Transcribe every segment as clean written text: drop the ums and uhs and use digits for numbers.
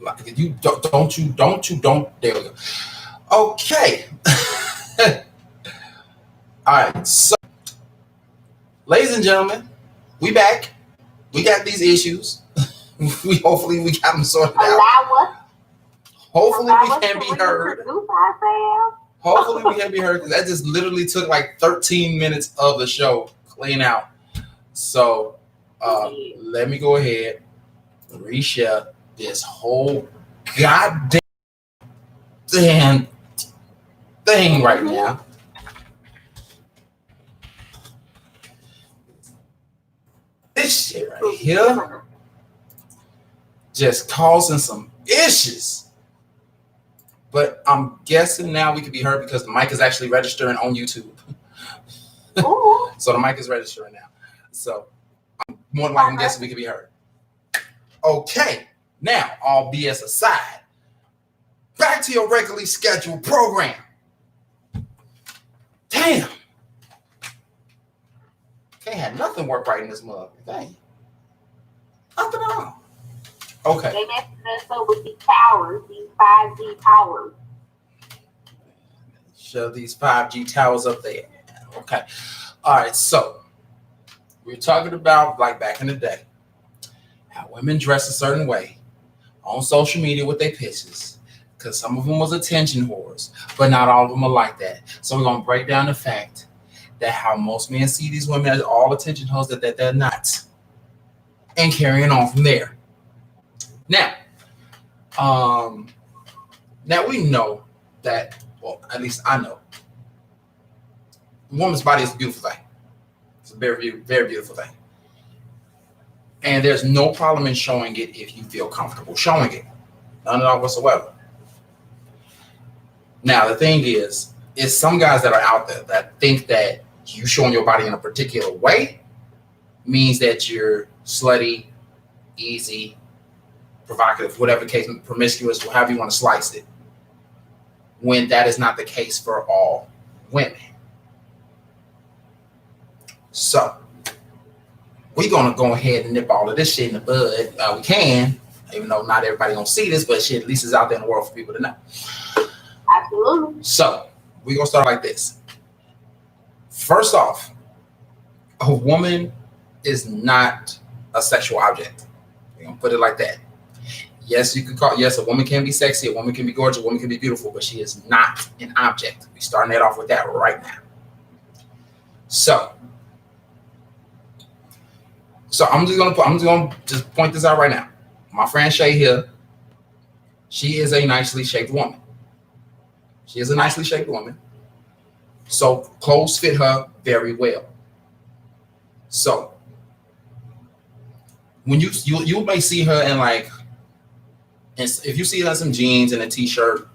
Like you don't. There we go. Okay. All right. So, ladies and gentlemen, we back. We got these issues. We hopefully we got them sorted out. Hopefully we can be heard. Hopefully we can be heard because that just literally took like 13 minutes of the show clean out. So let me go ahead and reshare this whole goddamn thing right now. This shit right here just causing some issues. But I'm guessing now we can be heard because the mic is actually registering on YouTube. So the mic is registering now. So I'm more than likely I'm guessing we can be heard. Okay. Now, all BS aside, back to your regularly scheduled program. Damn. Can't have nothing work right in this mug. Dang. Nothing at all. Okay. They messed us up with these towers, these 5G towers. Shove these 5G towers up there. Okay. All right. So we're talking about like back in the day, how women dress a certain way on social media with their pictures. Because some of them was attention whores, but not all of them are like that. So we're going to break down the fact that how most men see these women as all attention whores, that they're not. And carrying on from there. Now we know that, well, at least I know, a woman's body is a beautiful thing. It's a very, very beautiful thing. And there's no problem in showing it if you feel comfortable showing it. None at all whatsoever. Now, the thing is some guys that are out there that think that you showing your body in a particular way means that you're slutty, easy, provocative, whatever case, promiscuous, however you want to slice it, when that is not the case for all women. So we're going to go ahead and nip all of this shit in the bud. We can, even though not everybody going to see this, but shit at least is out there in the world for people to know. Absolutely. So we're going to start like this. First off, a woman is not a sexual object. We're going to put it like that. Yes, you could call. Yes, a woman can be sexy, a woman can be gorgeous, a woman can be beautiful, but she is not an object. We're starting that off with that right now. So I'm just gonna just point this out right now. My friend Shay here, she is a nicely shaped woman. She is a nicely shaped woman. So clothes fit her very well. So when you may see her in like, and if you see her in some jeans and a t-shirt,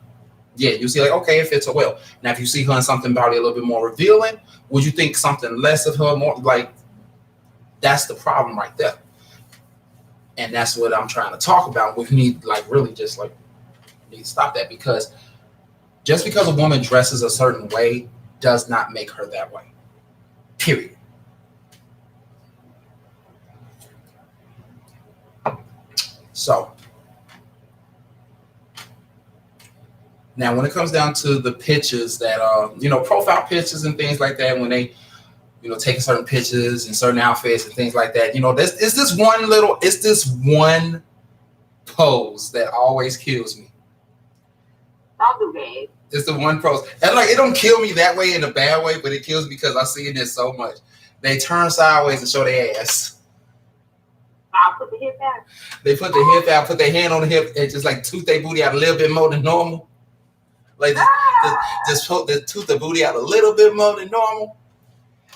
yeah, you see like, okay, it fits her well. Now, if you see her in something probably a little bit more revealing, would you think something less of her, more like, that's the problem right there. And that's what I'm trying to talk about. We need like really just like need to stop that, because just because a woman dresses a certain way does not make her that way. Period. So now when it comes down to the pictures that profile pictures and things like that, when they taking certain pictures and certain outfits and things like that, it's this one pose that always kills me. Don't do that. It's the one pose. And like, it don't kill me that way in a bad way, but it kills me because I see this so much. They turn sideways and show their ass. I'll put the hip out. They put the hip out, put their hand on the hip, and just like tooth their booty out a little bit more than normal. Like just tooth the booty out a little bit more than normal.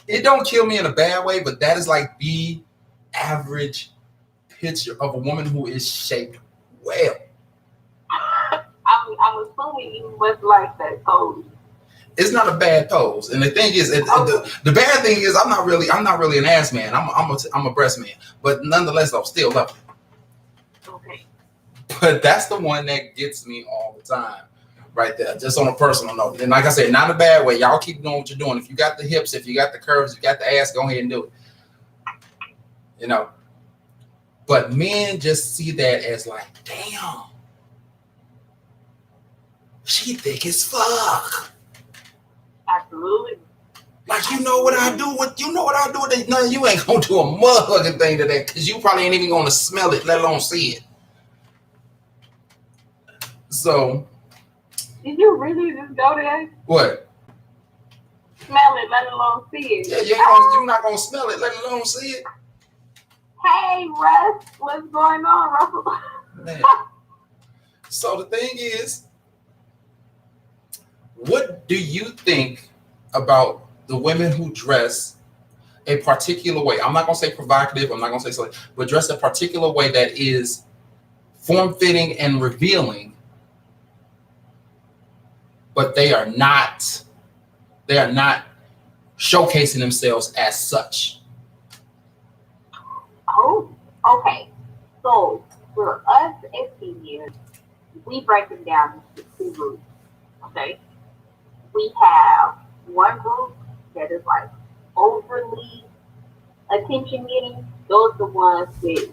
It don't kill me in a bad way, but that is like the average picture of a woman who is shaped well. I'm assuming you must like that pose. It's not a bad pose, and the thing is, the bad thing is, I'm not really an ass man. I'm a breast man, but nonetheless, I'm still love it. Okay. But that's the one that gets me all the time, right there, just on a personal note. And like I said, not in a bad way. Y'all keep doing what you're doing. If you got the hips, if you got the curves, if you got the ass, go ahead and do it. But men just see that as like, damn, she thick as fuck. Absolutely. Like, you know what I do with that? No, you ain't gonna do a motherfucking thing to that because you probably ain't even gonna smell it, let alone see it. So, did you really just go there? What? Smell it, let alone see it. Yeah, you're not gonna smell it, let alone see it. Hey, Russ, what's going on, Russell? Man. So the thing is, what do you think about the women who dress a particular way? I'm not gonna say provocative. I'm not gonna say something, but dress a particular way that is form-fitting and revealing, but they are not showcasing themselves as such. Oh, okay. So for us as females, we break them down into two groups. Okay. We have one group that is like overly attention getting. Those are the ones with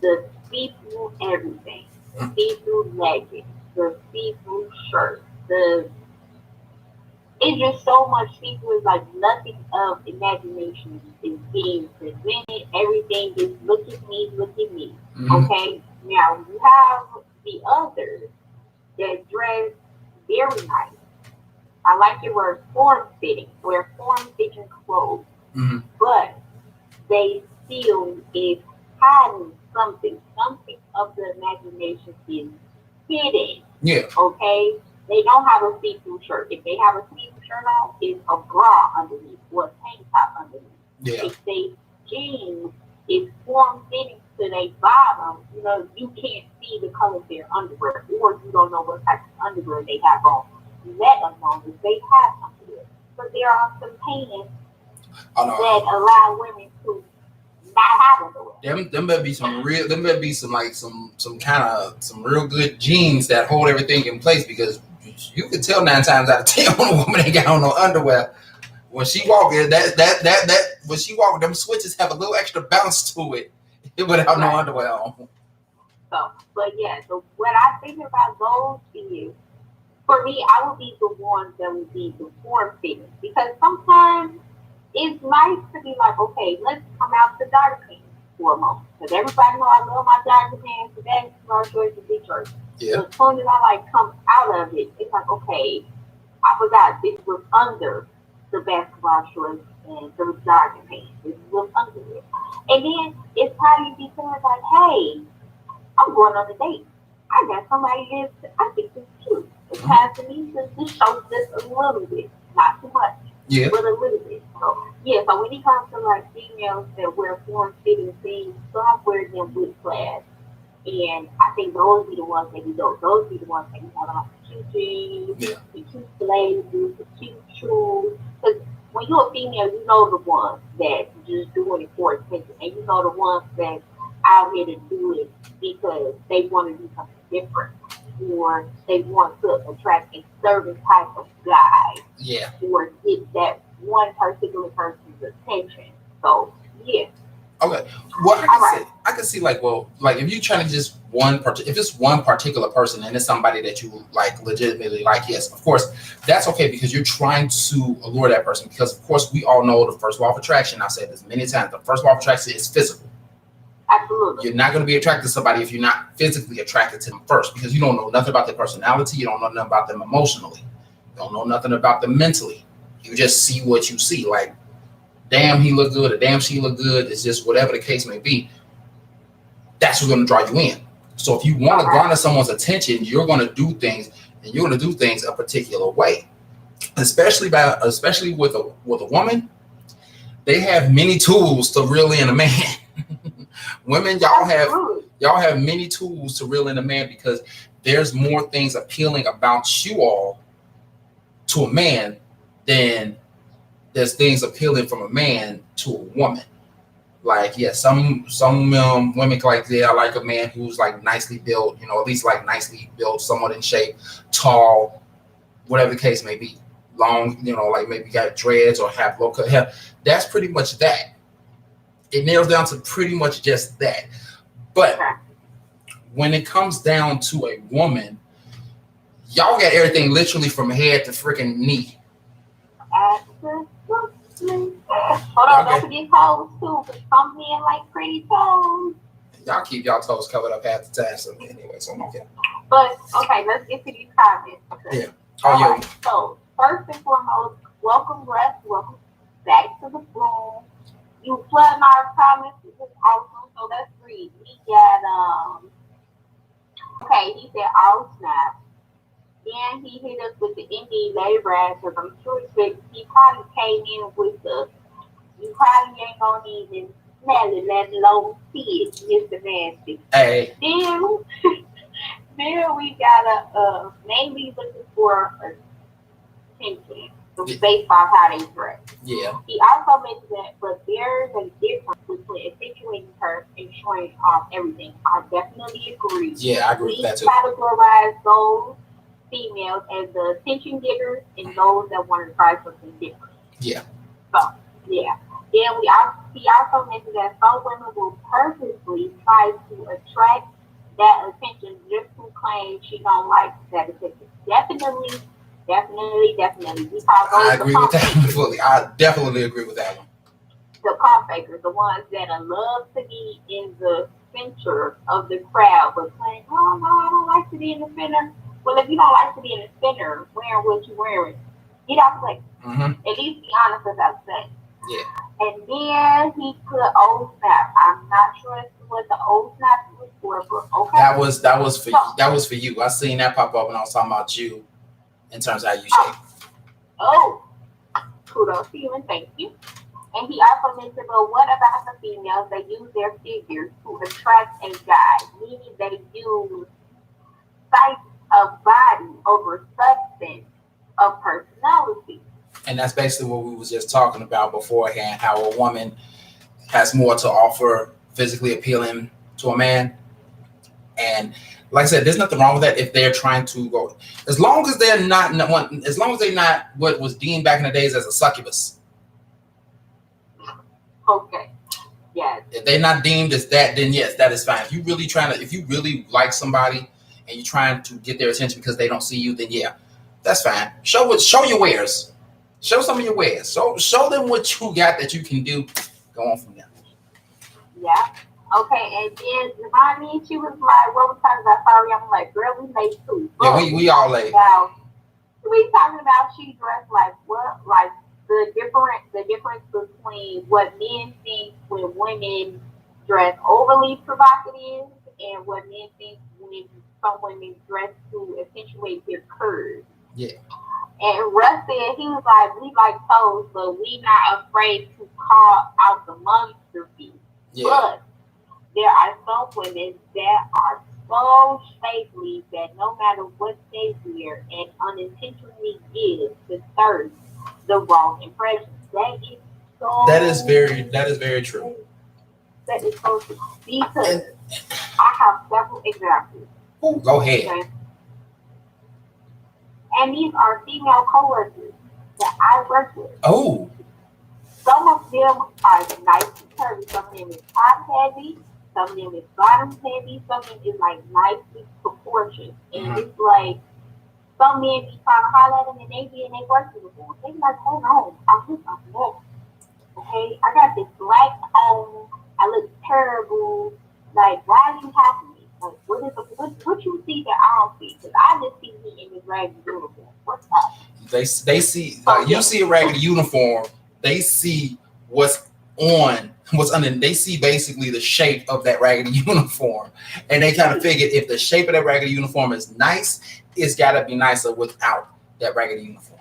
the see-through everything, the see-through leggings, the see-through shirt, it's just so much see-through. It's like nothing of imagination is being presented. Everything is look at me, look at me. Okay. Now you have the others that dress very nice. I like your word form-fitting, wear form-fitting clothes, but they still is hiding something. Something of the imagination is hidden. Yeah. Okay? They don't have a see-through shirt. If they have a see-through shirt on, it's a bra underneath or a tank top underneath. Yeah. If they jeans is form-fitting to their bottom, you can't see the color of their underwear, or you don't know what type of underwear they have on. Let alone if they have underwear. But there are some pants that allow women to not have underwear. Them better be some real good jeans that hold everything in place, because you can tell 9 times out of 10 when a woman ain't got on no underwear. When she walking, when she walking, them switches have a little extra bounce to it without no underwear on. So, but yeah, so what I think about those is, for me, I would be the one that would be the form fitting, because sometimes it's nice to be like, okay, let's come out the dark pants for a moment, because everybody know I love my dark pants, the basketball shorts, and t-shirts. Yeah. So as soon as I come out of it, it's like, okay, I forgot this was under the basketball shorts and the jogging pants. This was under it. And then it's how you be feeling like, hey, I'm going on a date. I got somebody I think is cute. It's time for me to show this a little bit. Not too much. Yeah. But a little bit. So so when it comes to like females that wear form fitting things, some wear them with class. And I think those be the ones that those be the ones that have on the cute jeans, the cute blazers, the cute shoes. Because when you're a female, you know the ones that just doing it for attention, and you know the ones that out here to do it because they want to do something different, or they want to attract a certain type of guy, or get that one particular person's attention. So Okay. Well, I can see like if you're trying to just if it's one particular person and it's somebody that you like legitimately like, yes, of course, that's okay, because you're trying to allure that person. Because of course we all know the first law of attraction. I've said this many times. The first law of attraction is physical. Absolutely. You're not going to be attracted to somebody if you're not physically attracted to them first, because you don't know nothing about their personality. You don't know nothing about them emotionally. You don't know nothing about them mentally. You just see what you see. Like, damn, he look good, or damn, she look good. It's just whatever the case may be. That's what's going to draw you in. So if you want to garner someone's attention, you're going to do things, and you're going to do things a particular way. Especially with a woman, they have many tools to reel in a man. Women, y'all have many tools to reel in a man, because there's more things appealing about you all to a man than there's things appealing from a man to a woman. Like, some women like, I like a man who's like nicely built, at least like nicely built, somewhat in shape, tall, whatever the case may be, long, like maybe got dreads or have low cut hair. That's pretty much that. It nails down to pretty much just that. But when it comes down to a woman, y'all got everything literally from head to freaking knee. Absolutely. Hold on, don't forget toes too, because some men like pretty toes. Y'all keep y'all toes covered up half the time, so anyway, so I'm okay. But okay, let's get to these comments. Okay. Yeah. Oh yeah. Right. So first and foremost, welcome back to the room. You flooding our comments, this is awesome. So let's read. We got okay, he said all snap. Then he hit us with the Indeed labor ad, because I'm sure he probably came in with the, you probably ain't gonna even smell it, let alone see it, Mr. Nasty. Hey. Then we got a mainly looking for attention, based off how they dress. Yeah. He also mentioned that, but there's a difference between accentuating her and showing off everything. I definitely agree. Yeah, I agree with that too. We categorize those females as the attention getters and those that want to try something different. Yeah. So, yeah. Then he also mentioned that some women will purposely try to attract that attention just to claim she don't like that attention. Definitely. I agree with that fully. I definitely agree with that one. The pump fakers, the ones that love to be in the center of the crowd, but saying, "Oh no, I don't like to be in the center." Well, if you don't like to be in the center, wearing what you're wearing, get out the way. At least be honest about that. Yeah. And then he put old snap. I'm not sure as to what the old snap was for, but okay. That was for you. I seen that pop up when I was talking about you in terms of how you shape. Oh, kudos to you and thank you. And he also mentioned, well, what about the females that use their figures to attract a guy, meaning they use size of body over substance of personality. And that's basically what we was just talking about beforehand, how a woman has more to offer physically appealing to a man. And like I said, there's nothing wrong with that if they're trying to go, as long as they're not what was deemed back in the days as a succubus. Okay. Yes. If they're not deemed as that, then yes, that is fine. If you really like somebody and you're trying to get their attention because they don't see you, then yeah, that's fine. Show your wares. Show some of your wares. So show them what you got that you can do. Go on from there. Yeah. Okay, and then Giovanni, she was like, what we talking about? Sorry, I'm like, girl, we late too. Yeah, we all late. We talking about she dressed like what? Like the difference between what men think when women dress overly provocative and what men think when some women dress to accentuate their curves. Yeah. And Russ said, he was like, we like toes, but we not afraid to call out the monster feet. Yeah. But there are some women that are so shapely that no matter what they wear and unintentionally give the third the wrong impression. That is very true. That is so true. Because I have several examples. Ooh, go ahead. Okay? And these are female coworkers that I work with. Oh. Some of them are nice and curvy. Some of them is top heavy. Some of them is bottom heavy. Some of them is like nicely proportioned. And it's like some men be trying to holler at them and they be in their work with them. They be like, hold on, I'm just on neck. Okay, I got this black on. I look terrible. Like, why are you happy? Like, what you see that I don't see? Because I just see me in this raggedy uniform. What's up? They see you see a raggedy uniform. They see what's under. They see basically the shape of that raggedy uniform, and they kind of figured if the shape of that raggedy uniform is nice, it's got to be nicer without that raggedy uniform.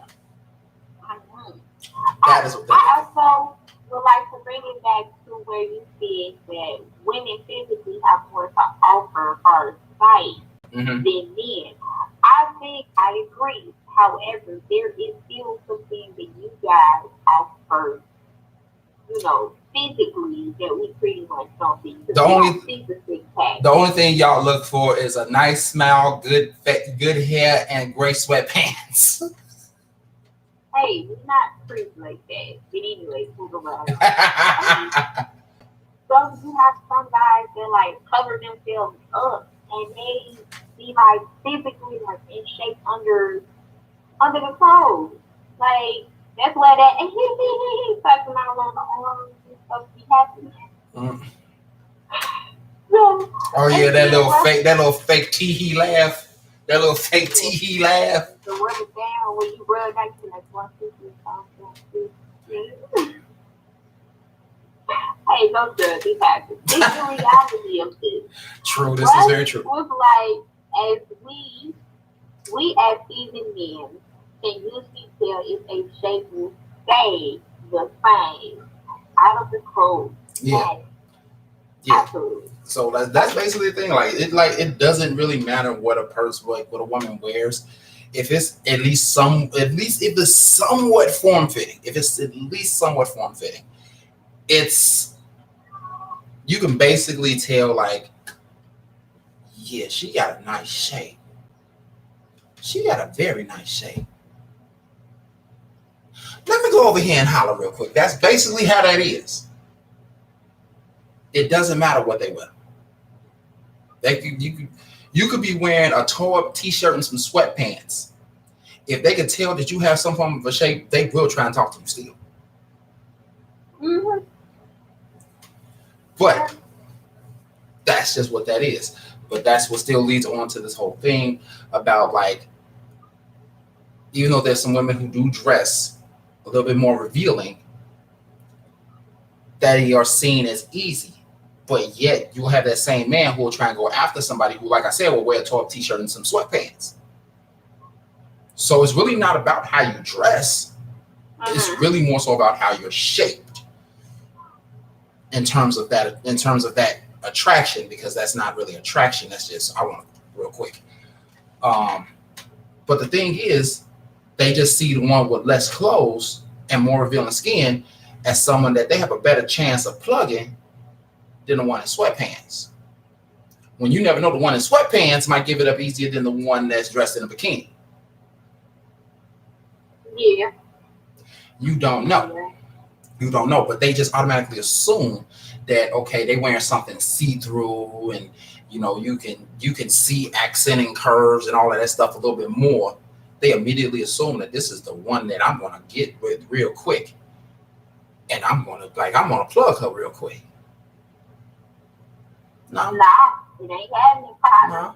That is what I also would like to bring it back to where you said that women physically have more to offer for sight than men. I think I agree. However, there is still something that you guys offer, physically that we pretty much don't see. The only thing y'all look for is a nice smile, good hair, and gray sweatpants. Hey, we're not crazy like that. But anyway, move around. So some you have some guys that like cover themselves up and they be like physically like in shape under the clothes. Like that's why that and he fucking all on the arms and stuff be happening. Mm. So, Oh yeah, and that little fake tee hee laugh. That little fake tee hee laugh. the rub it down when you rub that to like 150 something. Hey, don't judge. It happens. It's the reality of this. True, this is very true. It was like as we as seasoned men can usually tell if a shape will stay the same out of the clothes. Yeah. Yeah. Absolutely. So that's basically the thing. Like it doesn't really matter what a person like what a woman wears. If it's at least if it's somewhat form fitting, it's you can basically tell like, yeah, she got a nice shape. She got a very nice shape. Let me go over here and holler real quick. That's basically how that is. It doesn't matter what they wear. You could be wearing a tore up t-shirt and some sweatpants. If they can tell that you have some form of a shape, they will try and talk to you still. Mm-hmm. But that's just what that is. But that's what still leads on to this whole thing about like, even though there's some women who do dress a little bit more revealing, that are seen as easy. But yet you'll have that same man who will try and go after somebody who, like I said, will wear a tore-up t-shirt and some sweatpants. So it's really not about how you dress. It's really more so about how you're shaped in terms of that attraction, because that's not really attraction. That's just, I want to real quick. But the thing is, they just see the one with less clothes and more revealing skin as someone that they have a better chance of plugging than the one in sweatpants. When you never know, the one in sweatpants might give it up easier than the one that's dressed in a bikini. Yeah. You don't know. You don't know, but they just automatically assume that, okay, they wearing something see-through and you can see accenting curves and all of that stuff a little bit more. They immediately assume that this is the one that I'm gonna get with real quick. And I'm gonna plug her real quick. No. Nah, it ain't happening, partner.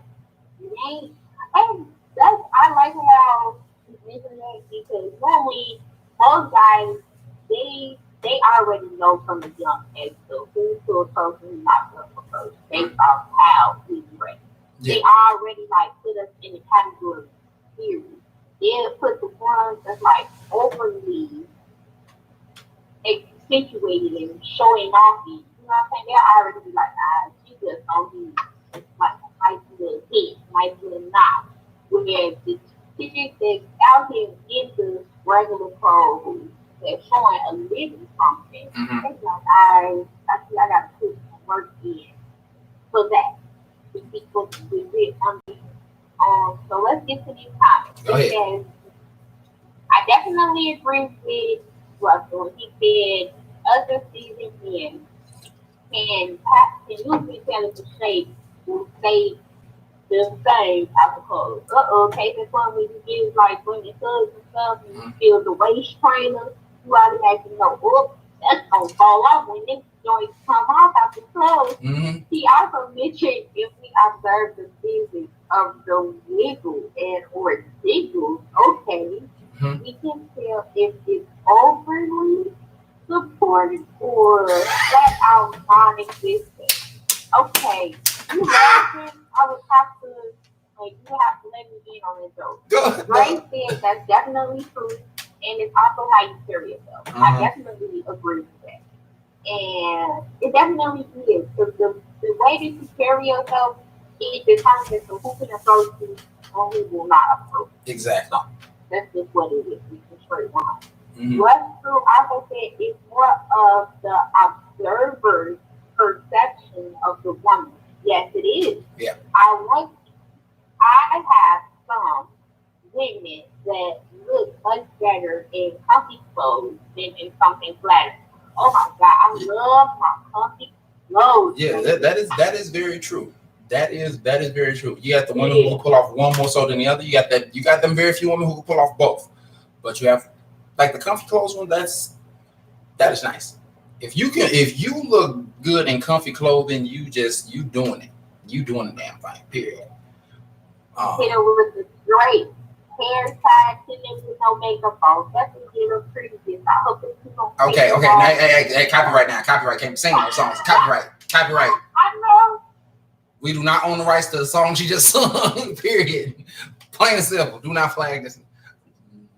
No. It ain't. And I like how you mentioned that because normally most guys they already know from the jump as to who's to approach and not to approach based off how we dress. Yeah. They already like put us in the category of series. They'll put the ones that's like overly accentuated and showing off. You know what I'm saying? They'll already be like, she just don't be like a nice little hit, nice little knot. Whereas the chicks that's out here in the regular clothes, they're showing a little something. Mm-hmm. It's like, I think I got to put some work in for that. To be supposed to be real. So let's get to these comments. Because I definitely agree with Russell. He said other seasoned men can usually tell if the shape will stay the same, I suppose. Case in point when you get like when your thugs and stuff and you feel the waist trainer, you already have to know, that's gonna fall off when this joints come off after clothes. Mm-hmm. He also mentioned if we observe the physics of the wiggle and or jiggles, we can tell if it's overly supported or flat out non-existent. Okay, you laughing? I would have to you have to let me in on this joke. Ray said that's definitely true, and it's also how you carry yourself. I definitely agree with that. And it definitely is. The way that you carry yourself, it determines who can approach you and who will not approach you. Exactly. So that's just what it is. It's straight down. What's true, also said, is more of the observer's perception of the woman. Yes, it is. Yeah. I have some women that look much better in comfy clothes than in something flatter. Oh my God, I love my comfy Loads. Yeah, that is very true. That is very true. You got the women who can pull off one more so than the other. You got them very few women who can pull off both. But you have like the comfy clothes one. That is nice. If you look good in comfy clothing, you doing it. You doing the damn thing. Period. Hit her with the straight hair tied to them with no makeup on. That's a little pretty. I hope it's Okay. Now, hey, copyright now. Copyright can't sing those songs. Copyright. I know. We do not own the rights to the song she just sung. Period. Plain and simple. Do not flag this.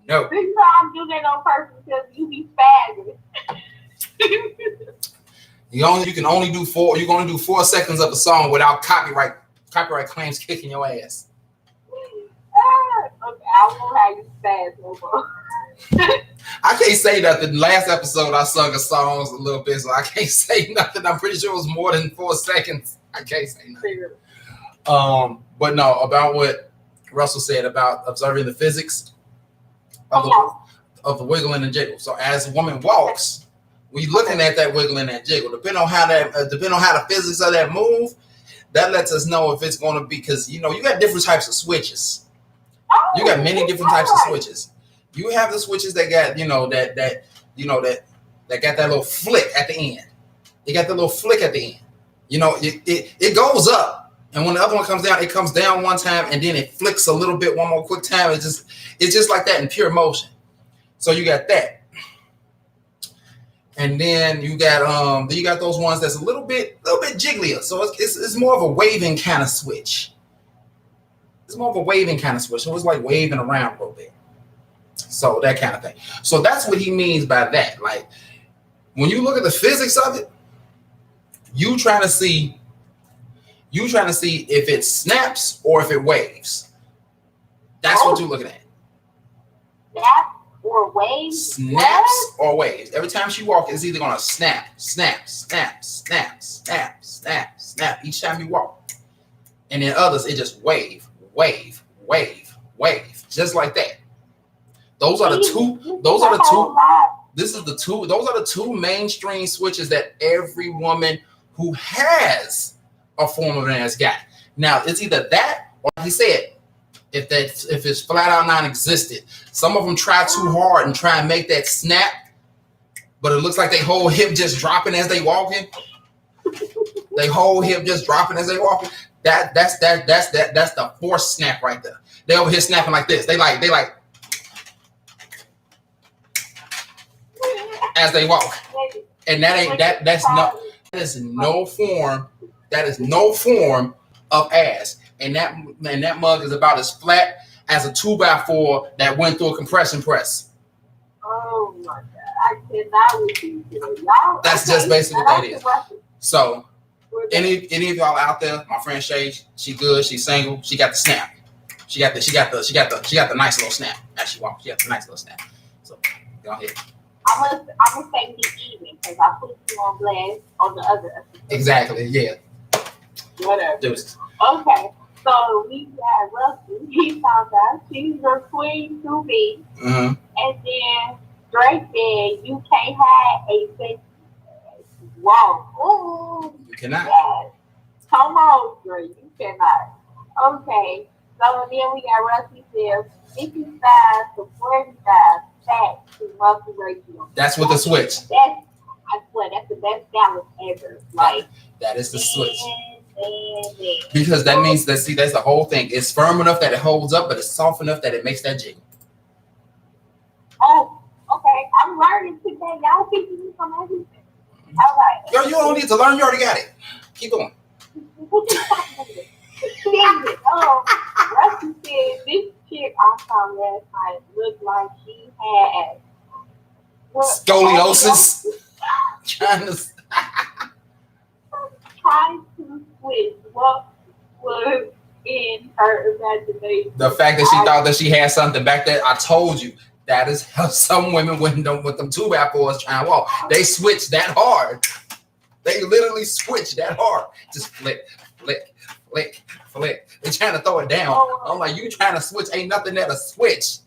No. This time do that on purpose because you be spazzing. You can only do 4 seconds of a song without copyright claims kicking your ass. Okay, I won't have you spaz no more. I can't say nothing. Last episode I sung a song a little bit, so I can't say nothing. I'm pretty sure it was more than 4 seconds. I can't say nothing. But no, about what Russell said about observing the physics of the wiggling and jiggle. So as a woman walks, we looking at that wiggle and that jiggle. Depending on how the physics of that move, that lets us know if it's going to be, because you got different types of switches. You got many different types of switches. You have the switches that got that got that little flick at the end. It got the little flick at the end. It goes up, and when the other one comes down, it comes down one time, and then it flicks a little bit one more quick time. It's just like that in pure motion. So you got that, and then you got those ones that's a little bit jigglier. So it's more of a waving kind of switch. It's more of a waving kind of switch. So it's like waving around a little bit. So that kind of thing. So that's what he means by that. Like when you look at the physics of it, you trying to see if it snaps or if it waves. That's what you're looking at. Snaps or waves? Snaps or waves. Every time she walks, it's either gonna snap. Each time you walk. And then others, it just wave. Just like that. Those are the two. Those are the two mainstream switches that every woman who has a form of an ass got. Now it's either that or, like he said, if it's flat out non-existent. Some of them try too hard and try and make that snap, but it looks like they whole hip just dropping as they walking. They whole hip just dropping as they walking. That's the force snap right there. They over here snapping like this. They like as they walk, and that is no form of ass, and that mug is about as flat as a 2x4 that went through a compression press. Oh my god, I cannot with you. That's just basically what that is. So any of y'all out there, my friend Shay, she good, she's single, she got the snap. She got the nice little snap as she walks. She got the nice little snap. So go ahead. I'm gonna say the evening because I put you on blast on the other episode. Exactly, yeah. Whatever. Deuces. Okay, so we got Russell. He found out she's a queen to be. Mm-hmm. And then Drake said you can't hide a face. Whoa. Ooh. You cannot. Yes. Come on, Drake. You cannot. Okay. So then we got Rusty says 55 to 45 fat to muscle ratio. That's what the switch. I swear that's the best balance ever. Like that is the switch. Because that means that's the whole thing. It's firm enough that it holds up, but it's soft enough that it makes that jiggle. Oh, okay. I'm learning today. Y'all teaching me from everything. All right. Yo, you don't need to learn. You already got it. Keep going. Rusty said this chick I saw last night looked like she had scoliosis. Trying to switch what was in her imagination. The fact that she thought that she had something back there, I told you. That is how some women with them 2x4s trying to walk. They switch that hard. They literally switch that hard. Just flick. They're trying to throw it down. I'm like, you trying to switch? Ain't nothing that a switch.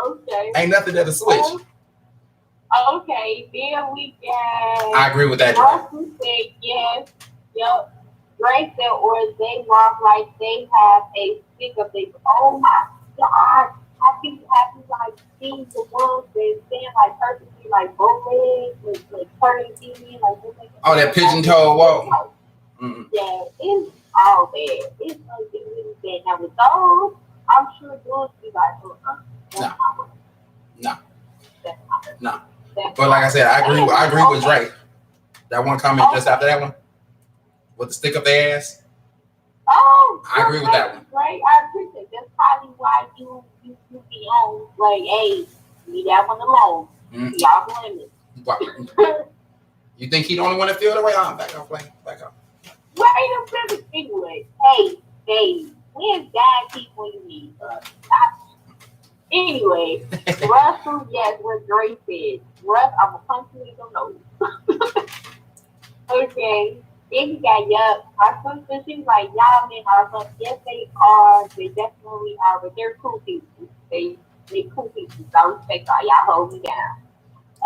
Okay. Ain't nothing that a switch. Okay, then we I got agree with that, Dre. Russell said yes. Yep. Drake said, or they walk like they have a stick of they. Oh my God. Have you like seen the ones that stand like perfectly like both legs, like turning in, like just like Oh, that pigeon like toe it's walk. like Mm-mm. yeah, it's all bad. It's like it's really bad. Now with those, I'm sure those be like, that's No, not what no, that's not what no. that's But like I not said, what. And I agree with okay, Dre. That one comment just after okay. that one with the stick up their ass. Oh, I well, agree with thank that you, one. Gray. I appreciate it. That's probably why you be on like, hey, leave that one alone. Mm. Y'all blame it. What? You think he the only one that feel the way? Back off, plane. Back off. Wait a minute. Anyway, hey, where's God keep when you need us? Anyway, Russell, yes, what Dre said. Russ, I'm gonna punch you in your nose. Okay. Then you got yup. Our sister, she was like, y'all men are some. Yes, they are. They definitely are, but they're cool people. They cool people. So I respect all y'all hold me down.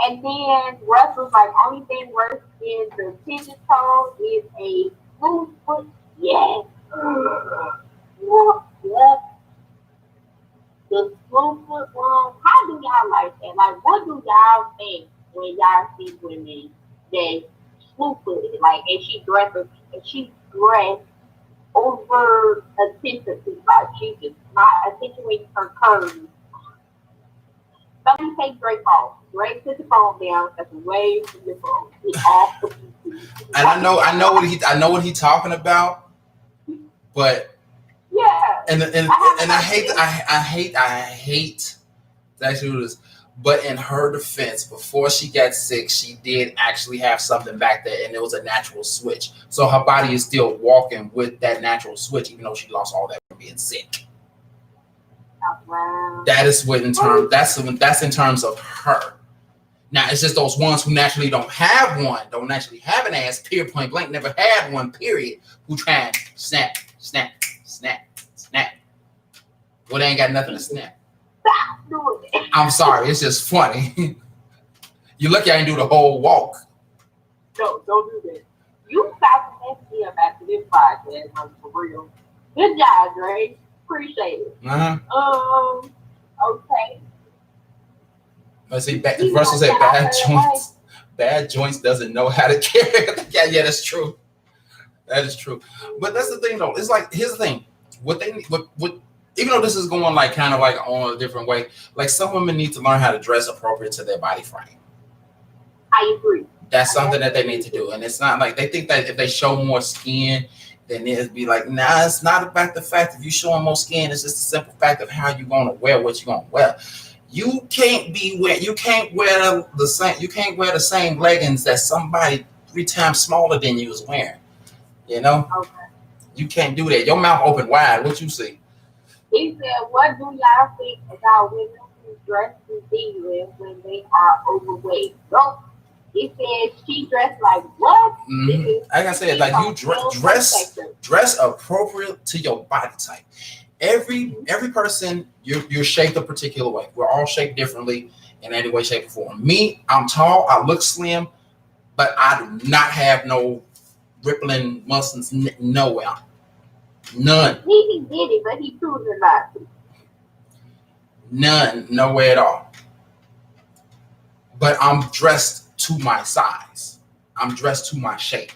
And then Russ was like, only thing worse than the pigeon toe is a smooth foot. Yes. Yes. The smooth foot one. How do y'all like that? Like, what do y'all think when y'all see women that smooth footed? Like, and she dressed over attentively. Like, she just not accentuating her curves. Somebody take Drake off. Drake put the phone down. That's away from your phone. Get off the PC. And I know what he talking about, but Yeah. and I haven't heard this. I hate that she was. But in her defense, before she got sick, she did actually have something back there, and it was a natural switch. So her body is still walking with that natural switch, even though she lost all that from being sick. Wow. That is what in terms that's in terms of her. Now it's just those ones who naturally don't have one, don't actually have an ass, period, point blank, never had one, period, who try and snap, snap, snap, snap. Well, they ain't got nothing to snap. Stop doing it. I'm sorry, it's just funny. You lucky I didn't do the whole walk. No, don't do that. You stop messing me up after this podcast, like, for real. Good job, Dre. Appreciate it. Uh-huh. Okay. Let's see, You Russell know said that I bad heard like, joints. Bad joints doesn't know how to carry. Yeah, that's true. That is true. But that's the thing, though. It's like here's the thing. What even though this is going like kind of like on a different way, like some women need to learn how to dress appropriate to their body frame. I agree. That's something that they need to do, and it's not like they think that if they show more skin, then it'd be like, nah. It's not about the fact that you showing more skin. It's just the simple fact of how you're gonna wear what you're gonna wear. You can't wear the same. You can't wear the same leggings that somebody 3 times smaller than you is wearing. You know, Okay. you can't do that. Your mouth open wide. What you see? He said, what do y'all think about women who dress ridiculous when they are overweight? Nope. He said she dressed like what? This Mm-hmm. is Like I said, like you dress appropriate to your body type. Every person you're shaped a particular way. We're all shaped differently in any way, shape, or form. Me, I'm tall. I look slim, but I do not have no rippling muscles nowhere. None. He did it, but he proved it not to. None. Nowhere at all. But I'm dressed to my size. I'm dressed to my shape.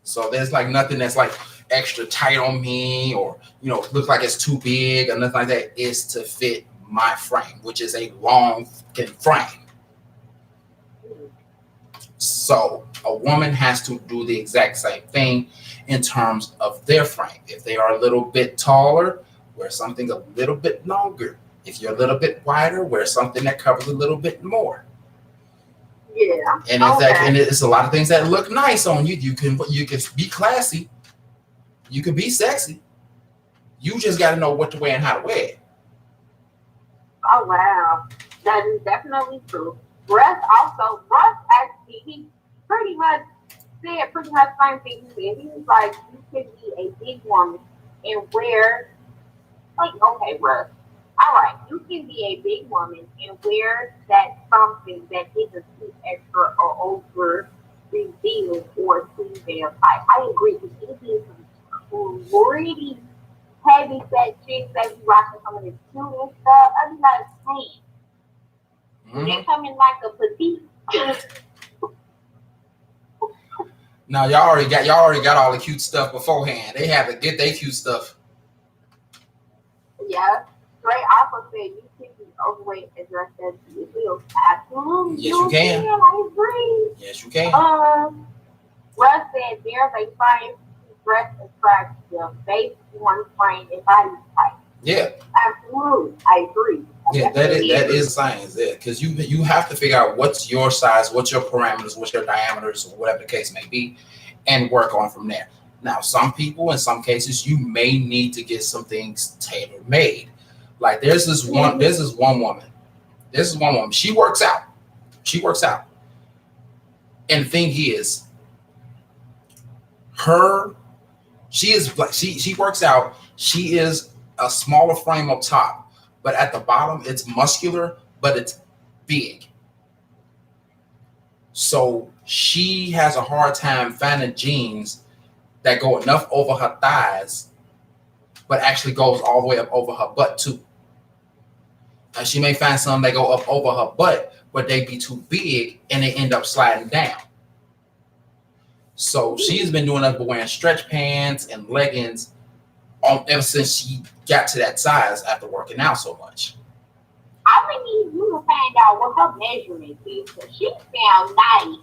So there's like nothing that's like extra tight on me or look like it's too big or nothing like that. It's to fit my frame, which is a long frame. So a woman has to do the exact same thing in terms of their frame. If they are a little bit taller, wear something a little bit longer. If you're a little bit wider, wear something that covers a little bit more. Yeah. And it's a lot of things that look nice on you. You can be classy. You can be sexy. You just got to know what to wear and how to wear it. Oh wow, that is definitely true. Russ actually he pretty much said pretty much the same thing he said. He was like, you could be a big woman and wear like okay, Russ. All right, you can be a big woman and wear that something that isn't too extra or over revealing or too veil tight. I agree with you. It is some pretty heavy set chicks that be rocking some of this cute and stuff. I be like, man, do they Mm-hmm. come in like a petite? Now y'all already got all the cute stuff beforehand. They have to get their cute stuff. Yeah. Dre also said you can be overweight and dressed as you will. Absolutely, Yes, you you can. can. I agree. Yes, you can. Russ said there's a science to dress attractive based on frame and body type. Yeah. Absolutely, I agree. I Yeah, that definitely is agree. science there, because you have to figure out what's your size, what's your parameters, what's your diameters, or whatever the case may be, and work on from there. Now, some people, in some cases, you may need to get some things tailor made. Like there's this one woman. She works out. She works out, and the thing is, her she is like she works out. She is a smaller frame up top, but at the bottom it's muscular, but it's big. So she has a hard time finding jeans that go enough over her thighs, but actually goes all the way up over her butt too. And she may find some that go up over her butt, but they be too big and they end up sliding down. So she's been doing that, but wearing stretch pants and leggings ever since she got to that size after working out so much. I would need you to find out what her measurement is, because she sounds nice.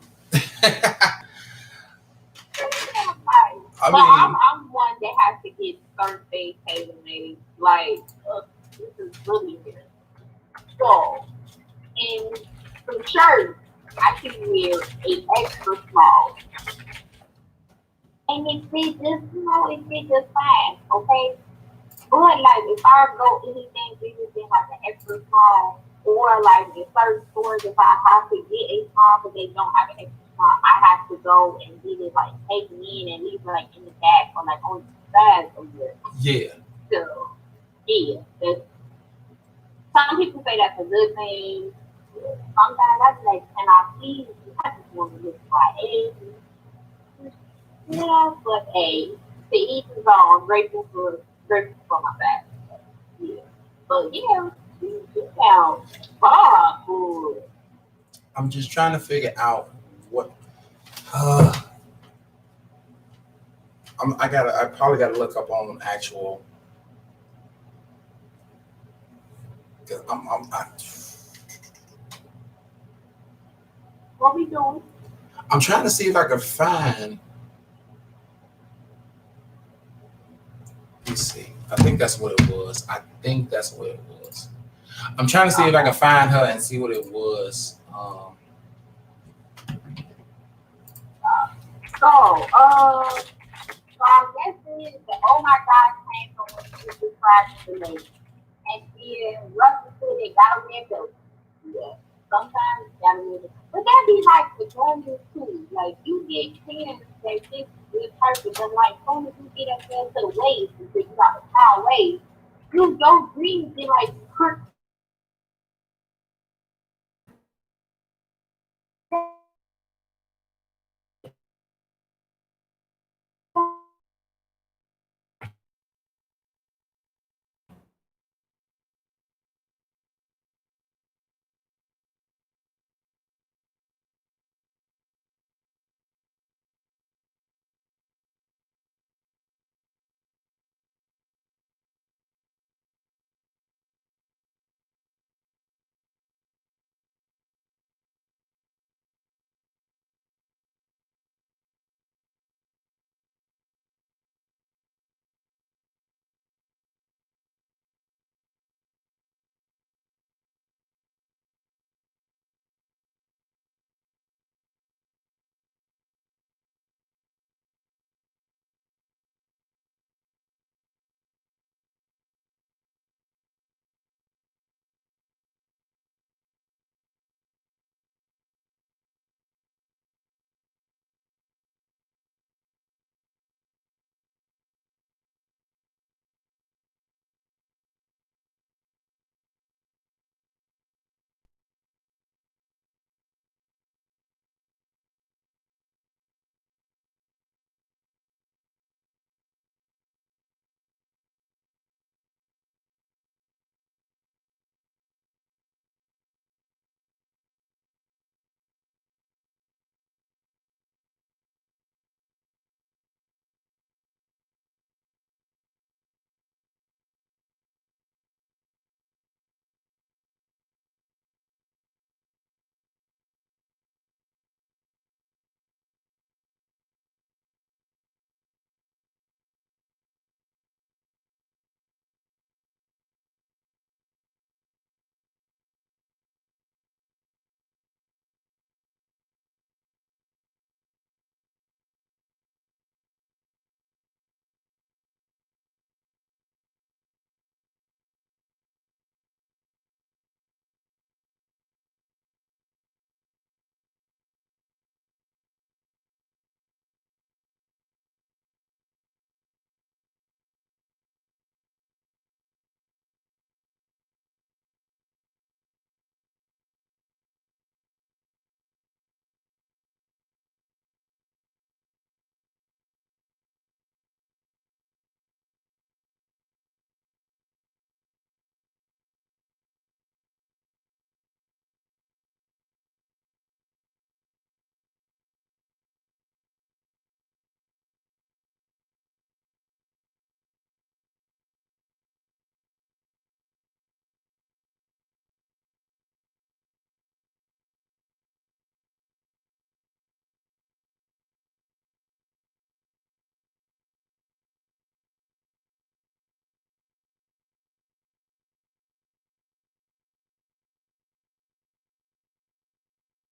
She sounds nice. I But I'm, mean, I'm one that has to get certain things tailor made. Like, this is really good. So, in some shirts, I can wear a extra small. And it fit just, it fit just fine, okay? But like if I go anything bigger than like an extra small, or like in certain stores, if I have to get a small but they don't have an extra small, I have to go and get it like taken in and leave it like in the back or like on the side of it. yeah. So yeah, that's, some people say that's a good thing. Sometimes I be like, can I please? I just want to look like, hey, yeah, but hey, to each his own. Grateful for my back. Yeah. But yeah, she sounds far good. I'm just trying to figure out what. Uh, I probably gotta look up on actual. 'Cause What we doing? I'm trying to see if I can find. Let's see. I think that's what it was. I think that's what it was. I'm trying to see if I can find her and see what it was. So I'm guessing that oh my God came from what you described to me. And then Russell said they got away with it. Yeah. Sometimes you gotta live it. But that be like the normal too. Like you get pins that this good person, but like soon as you get up there to the waist, because you got a tall waist, you your dreams be like crooked